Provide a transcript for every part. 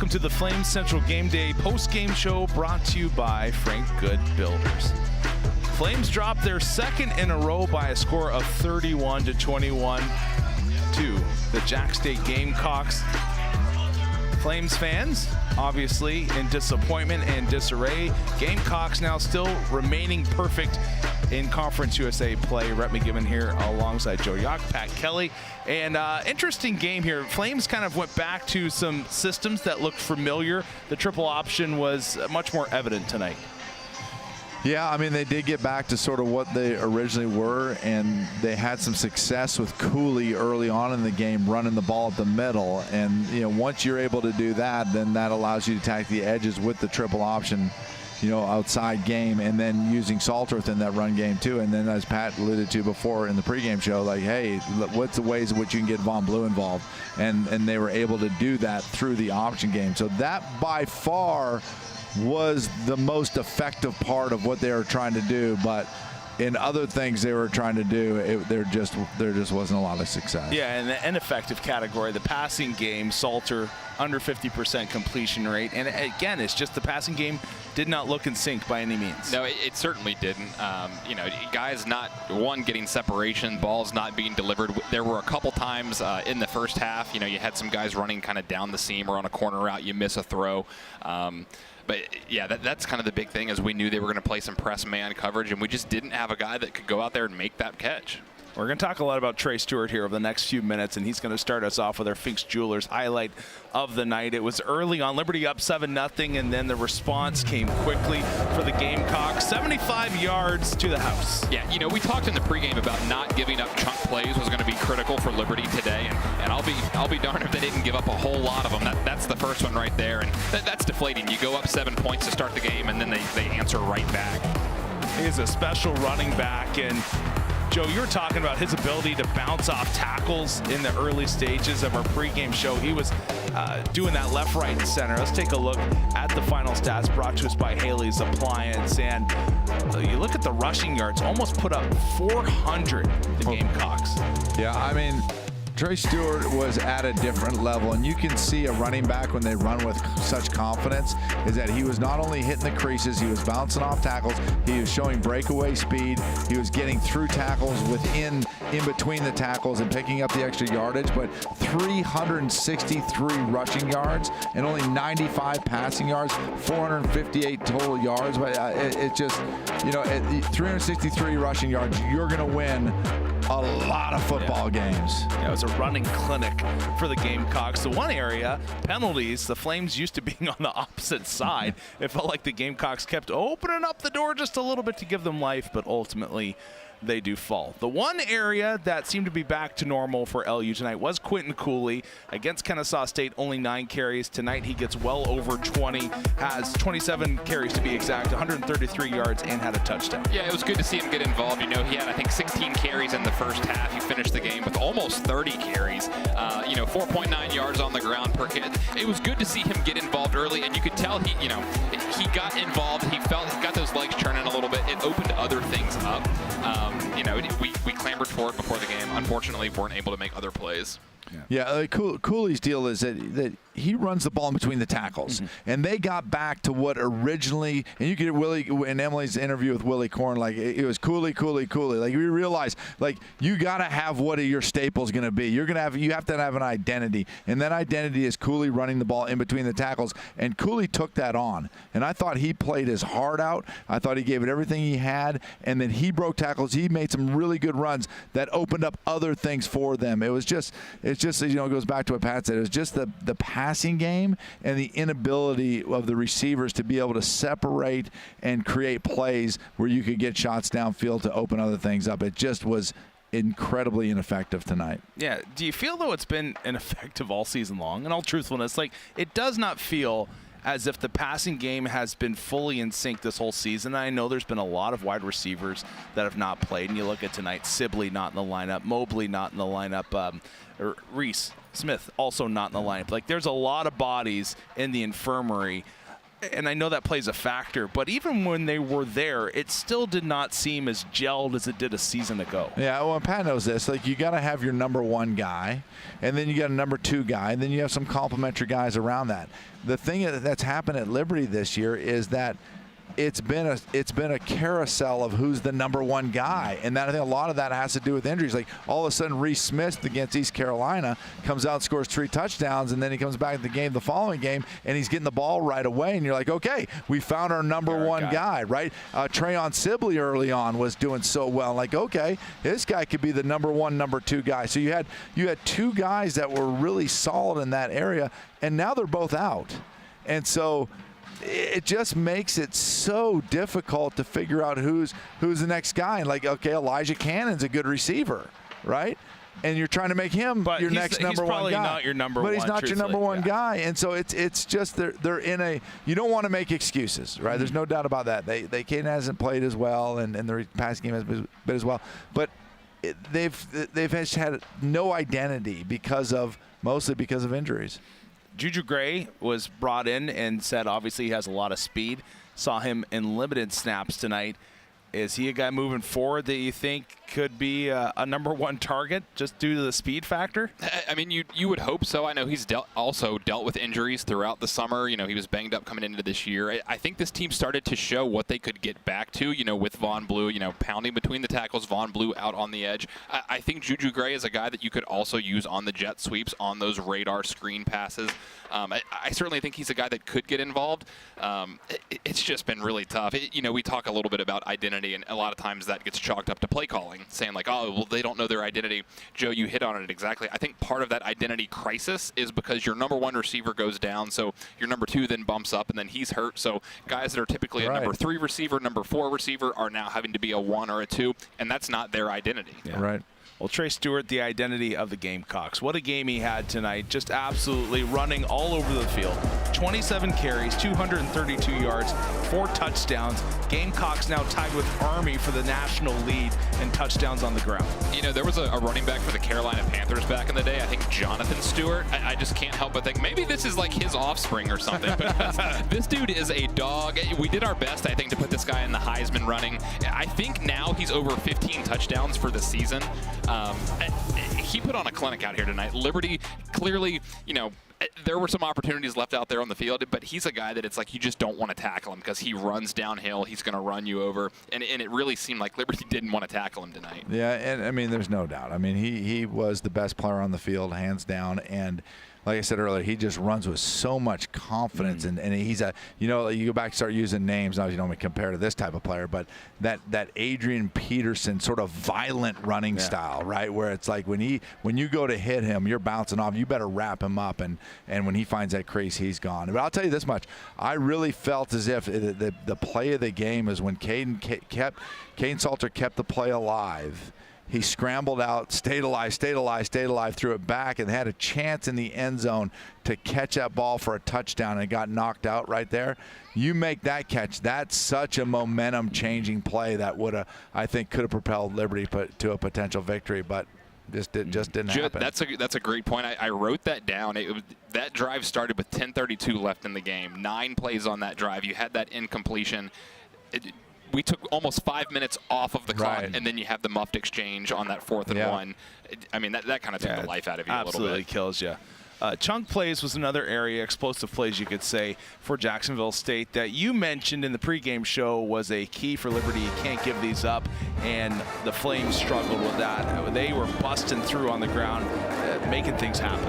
welcome to the Flames Central Game Day post-game show brought to you by Frank Good Builders. Flames dropped their second in a row by a score of 31-21 to the Jack State Gamecocks. Flames fans, obviously, in disappointment and disarray. Gamecocks now still remaining perfect in Conference USA play. Rhett McGibbon here alongside Joe Yock, Pat Kelly. And interesting game here. Flames kind of went back to some systems that looked familiar. The triple option was much more evident tonight. Yeah, I mean, they did get back to sort of what they originally were, and they had some success with Cooley early on in the game running the ball up the middle. And, you know, once you're able to do that, then that allows you to attack the edges with the triple option, you know, outside game, and then using Salter within that run game too. And then, as Pat alluded to before in the pregame show, like, hey, what's the ways in which you can get Von Blue involved? And they were able to do that through the option game. So that by far was the most effective part of what they were trying to do. But in other things they were trying to do, there just wasn't a lot of success. Yeah, in the ineffective category, the passing game, Salter under 50% completion rate. And again, it's just the passing game did not look in sync by any means. No, it certainly didn't. You know, guys not, one, getting separation, balls not being delivered. There were a couple times in the first half, you know, you had some guys running kind of down the seam or on a corner route, you miss a throw. But yeah, that's kind of the big thing, is we knew they were going to play some press man coverage, and we just didn't have a guy that could go out there and make that catch. We're going to talk a lot about Trey Stewart here over the next few minutes, and he's going to start us off with our Finks Jewelers highlight of the night. It was early on, Liberty up 7-0, and then the response came quickly for the Gamecocks. 75 yards to the house. Yeah, you know, we talked in the pregame about not giving up chunk plays was going to be critical for Liberty today, and I'll be darned if they didn't give up a whole lot of them. That's the first one right there, and that's deflating. You go up 7 points to start the game, and then they answer right back. He is a special running back, and Joe, you were talking about his ability to bounce off tackles in the early stages of our pregame show. He was doing that left, right, and center. Let's take a look at the final stats brought to us by Haley's Appliance. And you look at the rushing yards, almost put up 400, the Gamecocks. Yeah, I mean, Trey Stewart was at a different level, and you can see a running back when they run with such confidence is that he was not only hitting the creases, he was bouncing off tackles, he was showing breakaway speed, he was getting through tackles in between the tackles and picking up the extra yardage. But 363 rushing yards and only 95 passing yards, 458 total yards. But it just, you know, 363 rushing yards, you're going to win a lot of football games. Yeah, it was a running clinic for the Gamecocks. The one area, penalties, the Flames used to being on the opposite side. It felt like the Gamecocks kept opening up the door just a little bit to give them life, but ultimately they do fall. The one area that seemed to be back to normal for LU tonight was Quinton Cooley. Against Kennesaw State, only 9 carries. Tonight he gets well over 20, has 27 carries to be exact, 133 yards, and had a touchdown. Yeah, it was good to see him get involved. You know, he had, I think, 16 carries in the first half. He finished the game with almost 30 carries. You know, 4.9 yards on the ground per carry. It was good to see him get involved early, and you could tell he got involved. He got those legs churning a little bit. It opened other things up. You know, we clamored for it before the game. Unfortunately, weren't able to make other plays. Yeah, Cooley's deal is that he runs the ball in between the tackles, and they got back to what originally. And you could hear Willie in Emily's interview with Willie Korn, like it was Cooley. Like we realized, like you got to have what are your staples going to be. You have to have an identity, and that identity is Cooley running the ball in between the tackles. And Cooley took that on, and I thought he played his heart out. I thought he gave it everything he had, and then he broke tackles. He made some really good runs that opened up other things for them. It's just, you know, it goes back to what Pat said. It was just the passing game and the inability of the receivers to be able to separate and create plays where you could get shots downfield to open other things up. It just was incredibly ineffective tonight. Yeah. Do you feel, though, it's been ineffective all season long? In all truthfulness, like, it does not feel as if the passing game has been fully in sync this whole season. I know there's been a lot of wide receivers that have not played, and you look at tonight, Sibley not in the lineup, Mobley not in the lineup, Reese Smith also not in the lineup. Like, there's a lot of bodies in the infirmary. and I know that plays a factor, but even when they were there, it still did not seem as gelled as it did a season ago. Yeah, well, and Pat knows this. Like, you got to have your number one guy, and then you got a number two guy, and then you have some complementary guys around that. The thing that's happened at Liberty this year is that it's been a carousel of who's the number one guy, and that I think a lot of that has to do with injuries. Like, all of a sudden, Reese Smith against East Carolina comes out and scores 3 touchdowns, and then he comes back to the game the following game, and he's getting the ball right away, and you're like, okay, we found our number one guy, right? Trayon Sibley early on was doing so well. Like, okay, this guy could be the number one, number two guy. So you had 2 guys that were really solid in that area, and now they're both out, and so it just makes it so difficult to figure out who's the next guy. And like, okay, Elijah Cannon's a good receiver, right? And you're trying to make him your next number one guy. He's probably not your number one. But he's not your number one guy. And so it's just they're in a – you don't want to make excuses, right? There's no doubt about that. Caden hasn't played as well, and the passing game has been as well. But they've just had no identity mostly because of injuries. Juju Gray was brought in and said obviously he has a lot of speed. Saw him in limited snaps tonight. Is he a guy moving forward that you think could be a number one target just due to the speed factor? I mean, you would hope so. I know he's also dealt with injuries throughout the summer. You know, he was banged up coming into this year. I think this team started to show what they could get back to, you know, with Von Blue, you know, pounding between the tackles, Von Blue out on the edge. I think Juju Gray is a guy that you could also use on the jet sweeps, on those radar screen passes. I certainly think he's a guy that could get involved. It's just been really tough. You know, we talk a little bit about identity, and a lot of times that gets chalked up to play calling, saying like, oh, well, they don't know their identity. Joe, you hit on it exactly. I think part of that identity crisis is because your number one receiver goes down, so your number two then bumps up, and then he's hurt. So guys that are typically a number 3 receiver, number 4 receiver are now having to be a 1 or a 2, and that's not their identity. Yeah. Right. Well, Trey Stewart, the identity of the Gamecocks. What a game he had tonight, just absolutely running all over the field. 27 carries, 232 yards, 4 touchdowns. Gamecocks now tied with Army for the national lead in touchdowns on the ground. You know, there was a running back for the Carolina Panthers back in the day, I think Jonathan Stewart. I just can't help but think maybe this is like his offspring or something, because this dude is a dog. We did our best, I think, to put this guy in the Heisman running. I think now he's over 15 touchdowns for the season. He put on a clinic out here tonight. Liberty, clearly, you know, there were some opportunities left out there on the field, but he's a guy that it's like you just don't want to tackle him because he runs downhill. He's going to run you over. And it really seemed like Liberty didn't want to tackle him tonight. Yeah, and I mean, there's no doubt. I mean, he was the best player on the field, hands down. And like I said earlier, he just runs with so much confidence, and he's a, you know, you go back and start using names. Now you don't compare to this type of player, but that Adrian Peterson sort of violent running style, right? Where it's like when you go to hit him, you're bouncing off. You better wrap him up, and when he finds that crease, he's gone. But I'll tell you this much: I really felt as if the play of the game is when Caden Salter kept the play alive. He scrambled out, stayed alive, threw it back, and had a chance in the end zone to catch that ball for a touchdown, and got knocked out right there. You make that catch, that's such a momentum-changing play that I think could have propelled Liberty to a potential victory, but just didn't happen. That's a great point. I wrote that down. That drive started with 10:32 left in the game. 9 plays on that drive. You had that incompletion. We took almost 5 minutes off of the clock, and then you have the muffed exchange on that 4th and 1. I mean, that kind of took the life out of you a little bit. Absolutely kills you. Chunk plays was another area, explosive plays you could say, for Jacksonville State that you mentioned in the pregame show was a key for Liberty. You can't give these up, and the Flames struggled with that. They were busting through on the ground, making things happen.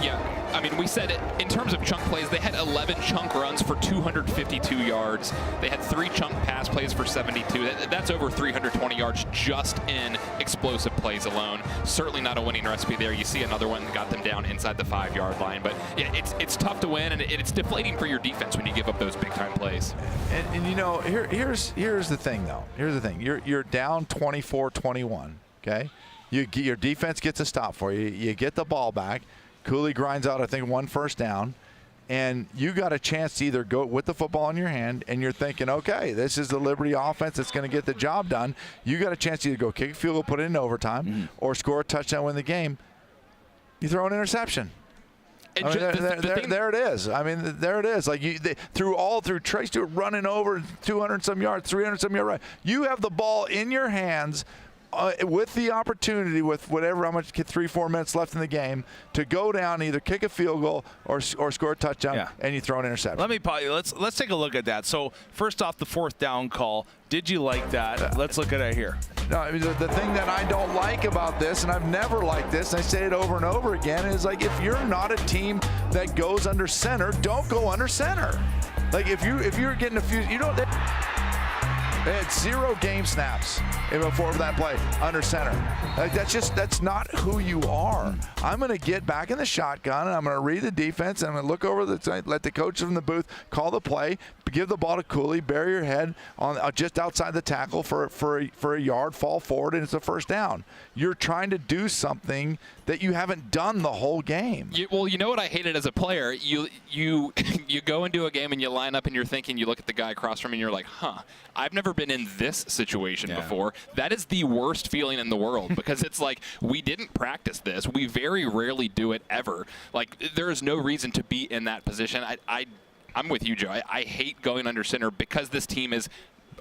Yeah. I mean, we said it in terms of chunk plays. They had 11 chunk runs for 252 yards. They had 3 chunk pass plays for 72. That's over 320 yards just in explosive plays alone. Certainly not a winning recipe there. You see another one that got them down inside the 5-yard line. But yeah, it's tough to win, and it's deflating for your defense when you give up those big-time plays. And you know, here's the thing, though. Here's the thing. You're down 24-21. Okay, your defense gets a stop for you. You get the ball back. Cooley grinds out, I think, 1 first down, and you got a chance to either go with the football in your hand, and you're thinking, okay, this is the Liberty offense that's going to get the job done. You got a chance to either go kick a field goal, put it in overtime, or score a touchdown, win the game. You throw an interception. And I mean, there it is. I mean, there it is. Like through Trey Stewart running over 200 some yards, 300 some yards. Right. You have the ball in your hands. With the opportunity, with whatever, how much 3-4 minutes left in the game, to go down, either kick a field goal or score a touchdown, and you throw an interception. Let me pause you. Let's take a look at that. So first off, the fourth down call. Did you like that? Let's look at it here. No, I mean, the thing that I don't like about this, and I've never liked this, and I say it over and over again, is like if you're not a team that goes under center, don't go under center. Like if you're getting a few, you don't. They had 0 game snaps before that play under center. Like that's not who you are. I'm going to get back in the shotgun and I'm going to read the defense and I'm going to look over let the coach from the booth call the play, give the ball to Cooley, bury your head on just outside the tackle for a yard, fall forward, and it's a first down. You're trying to do something that you haven't done the whole game. Well, you know what I hated as a player? You go into a game and you line up and you're thinking, you look at the guy across from you and you're like, I've never been in this situation before. That is the worst feeling in the world because it's like we didn't practice this. We very rarely do it ever. Like there is no reason to be in that position. I'm with you, Joe. I hate going under center because this team is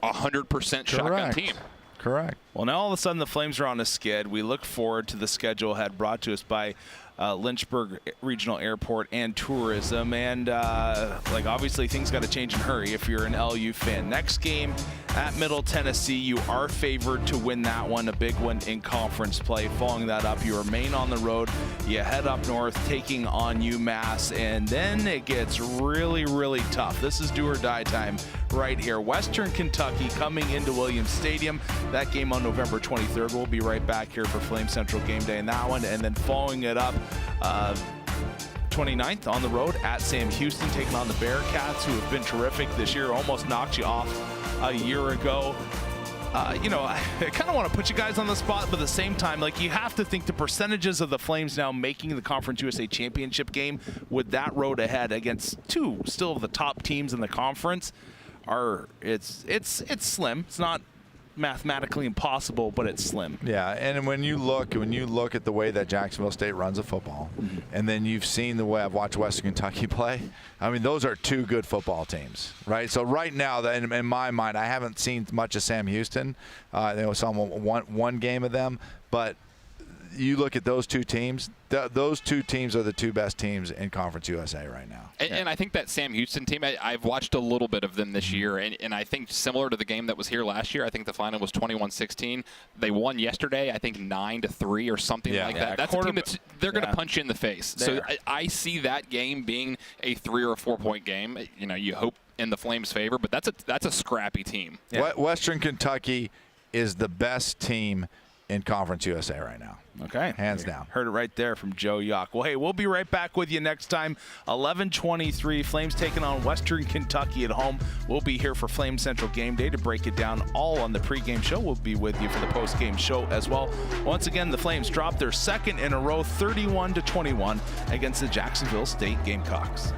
100% shotgun team. Correct. Well, now all of a sudden the Flames are on a skid. We look forward to the schedule ahead brought to us by Lynchburg Regional Airport and Tourism. And obviously things got to change in a hurry if you're an LU fan. Next game at Middle Tennessee, you are favored to win that one, a big one in conference play. Following that up, you remain on the road. You head up north, taking on UMass, and then it gets really, really tough. This is do or die time right here. Western Kentucky coming into Williams Stadium. That game on November 23rd. We'll be right back here for Flame Central Game Day in that one, and then following it up, 29th on the road at Sam Houston, taking on the Bearcats, who have been terrific this year. Almost knocked you off a year ago. I kind of want to put you guys on the spot, but at the same time, like, you have to think the percentages of the Flames now making the Conference USA Championship game with that road ahead against two still of the top teams in the conference it's slim. It's not mathematically impossible, but it's slim. Yeah, and when you look at the way that Jacksonville State runs a football, and then you've seen the way I've watched Western Kentucky play, I mean, those are two good football teams, right? So right now, in my mind, I haven't seen much of Sam Houston. I saw one game of them, but you look at those two teams, those two teams are the two best teams in Conference USA right now. And I think that Sam Houston team, I've watched a little bit of them this year, and I think similar to the game that was here last year, I think the final was 21-16. They won yesterday, I think 9-3 or something like that. That's a team they're going to punch you in the face. So I see that game being a 3 or 4 point game. You hope in the Flames' favor, but that's a scrappy team. Yeah. Western Kentucky is the best team in Conference USA right now. Okay. Hands down. Heard it right there from Joe Yock. Well, hey, we'll be right back with you next time. 11:23, Flames taking on Western Kentucky at home. We'll be here for Flame Central Game Day to break it down all on the pregame show. We'll be with you for the postgame show as well. Once again, the Flames dropped their second in a row, 31-21 against the Jacksonville State Gamecocks.